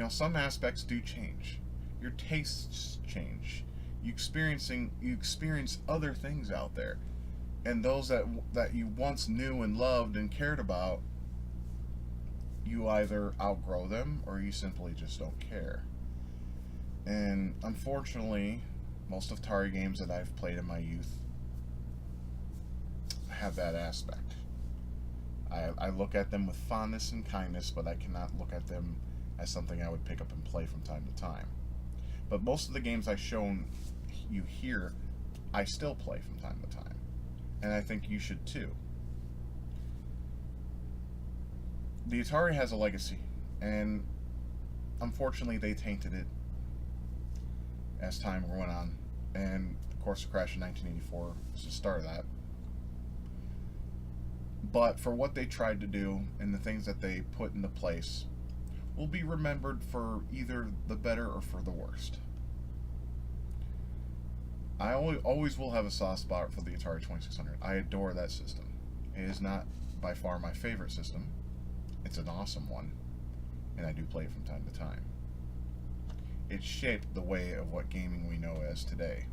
some aspects do change. Your tastes change. You experience other things out there, and those that you once knew and loved and cared about, you either outgrow them or you simply just don't care. And unfortunately, most of Atari games that I've played in my youth have that aspect. I look at them with fondness and kindness, but I cannot look at them as something I would pick up and play from time to time. But most of the games I've shown you here, I still play from time to time. And I think you should too. The Atari has a legacy, and unfortunately, they tainted it as time went on. And, of course, the crash in 1984 was the start of that. But for what they tried to do and the things that they put into place, will be remembered for either the better or for the worst. I always will have a soft spot for the Atari 2600. I adore that system. It is not by far my favorite system. It's an awesome one, and I do play it from time to time. It shaped the way of what gaming we know as today.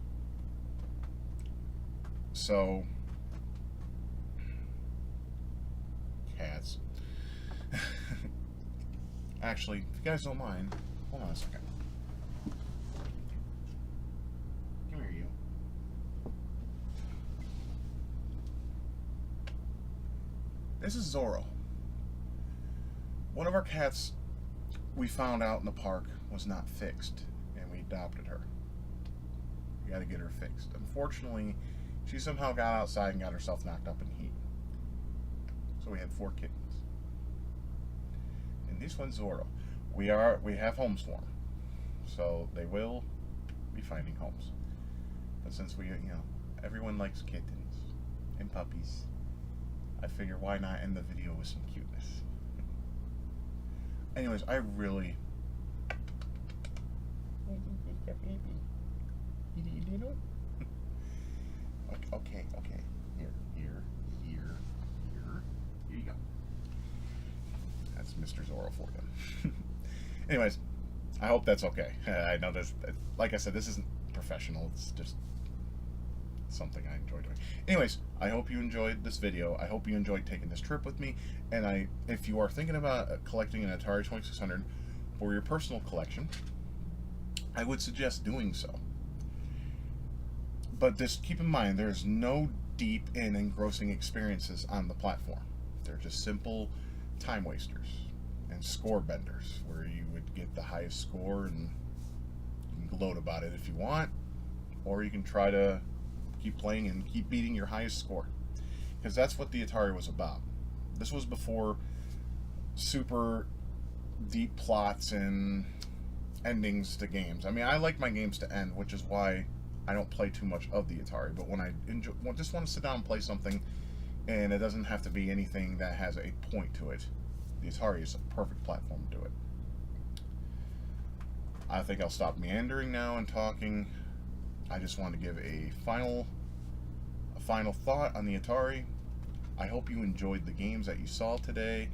So, cats. Actually, if you guys don't mind, hold on a second. Come here, you. This is Zorro. One of our cats we found out in the park was not fixed, and we adopted her. We got to get her fixed. Unfortunately, she somehow got outside and got herself knocked up in heat. So we had 4 kittens. And this one's Zorro. We have homes for them, so they will be finding homes. But since everyone likes kittens and puppies, I figure why not end the video with some cuteness. Anyways, I really. Okay. Here you go. That's Mr. Zorro for them. Anyways, I hope that's okay. I know this, like I said, this isn't professional. It's just something I enjoy doing. Anyways, I hope you enjoyed this video. I hope you enjoyed taking this trip with me. And if you are thinking about collecting an Atari 2600 for your personal collection, I would suggest doing so. But just keep in mind, there's no deep and engrossing experiences on the platform. They're just simple time wasters and score benders, where you would get the highest score and you can gloat about it if you want, or you can try to keep playing and keep beating your highest score, because that's what the Atari was about. This was before super deep plots and endings to games. I mean, I like my games to end, which is why I don't play too much of the Atari. But when I just want to sit down and play something, and it doesn't have to be anything that has a point to it, the Atari is a perfect platform to do it. I think I'll stop meandering now and talking. I just want to give a final thought on the Atari. I hope you enjoyed the games that you saw today.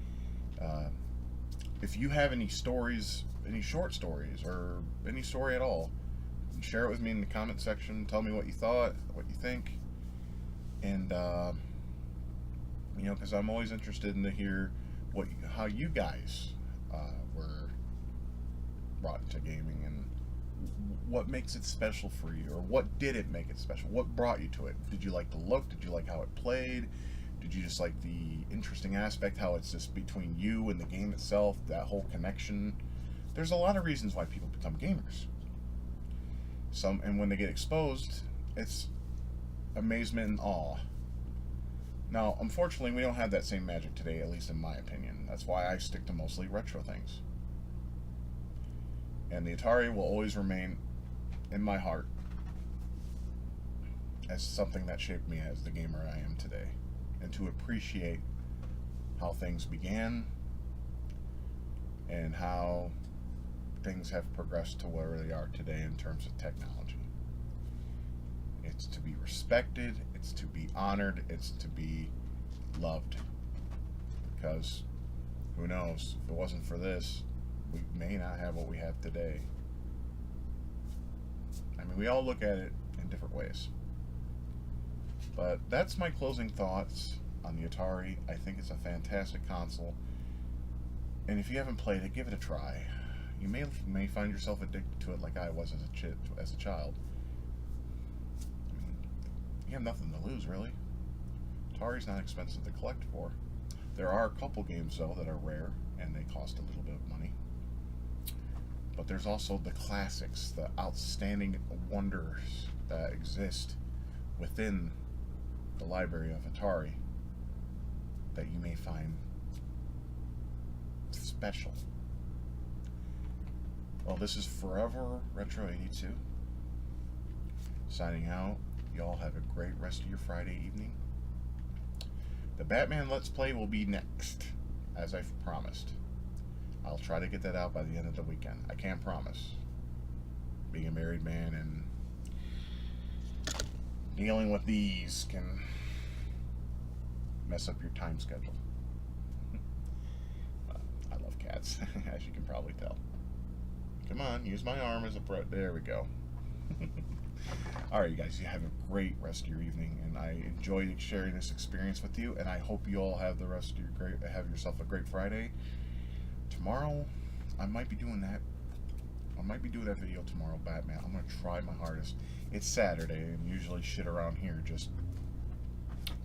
If you have any stories, any short stories, or any story at all, share it with me in the comment section. Tell me what you thought, what you think, and because I'm always interested in to hear how you guys were brought into gaming, and what makes it special for you, or what did it make it special? What brought you to it? Did you like the look? Did you like how it played? Did you just like the interesting aspect, how it's just between you and the game itself, that whole connection? There's a lot of reasons why people become gamers. And when they get exposed, it's amazement and awe. Now, unfortunately, we don't have that same magic today, at least in my opinion. That's why I stick to mostly retro things. And the Atari will always remain in my heart as something that shaped me as the gamer I am today. And to appreciate how things began and how things have progressed to where they are today in terms of technology. It's to be respected, it's to be honored, it's to be loved. Because who knows, if it wasn't for this, we may not have what we have today. I mean, we all look at it in different ways. But that's my closing thoughts on the Atari. I think it's a fantastic console. And if you haven't played it, give it a try. You may find yourself addicted to it like I was as a child. I mean, you have nothing to lose, really. Atari's not expensive to collect for. There are a couple games, though, that are rare, and they cost a little bit of money. But there's also the classics, the outstanding wonders that exist within the library of Atari that you may find special. Well, this is Forever Retro 82. Signing out. Y'all have a great rest of your Friday evening. The Batman Let's Play will be next, as I've promised. I'll try to get that out by the end of the weekend. I can't promise. Being a married man and dealing with these can mess up your time schedule. I love cats, as you can probably tell. Come on, use my arm as a there we go. Alright, you guys, you have a great rest of your evening, and I enjoyed sharing this experience with you, and I hope you all have the rest of your have yourself a great Friday. Tomorrow, I might be doing that. I might be doing that video tomorrow, Batman. I'm going to try my hardest. It's Saturday, and usually shit around here just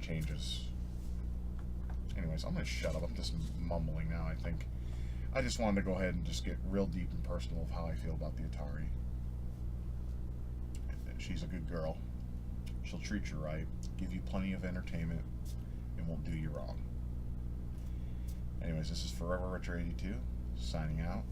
changes. Anyways, I'm going to shut up. I'm just mumbling now, I think. I just wanted to go ahead and just get real deep and personal of how I feel about the Atari. She's a good girl. She'll treat you right, give you plenty of entertainment, and won't do you wrong. Anyways, this is Forever Retro 82, signing out.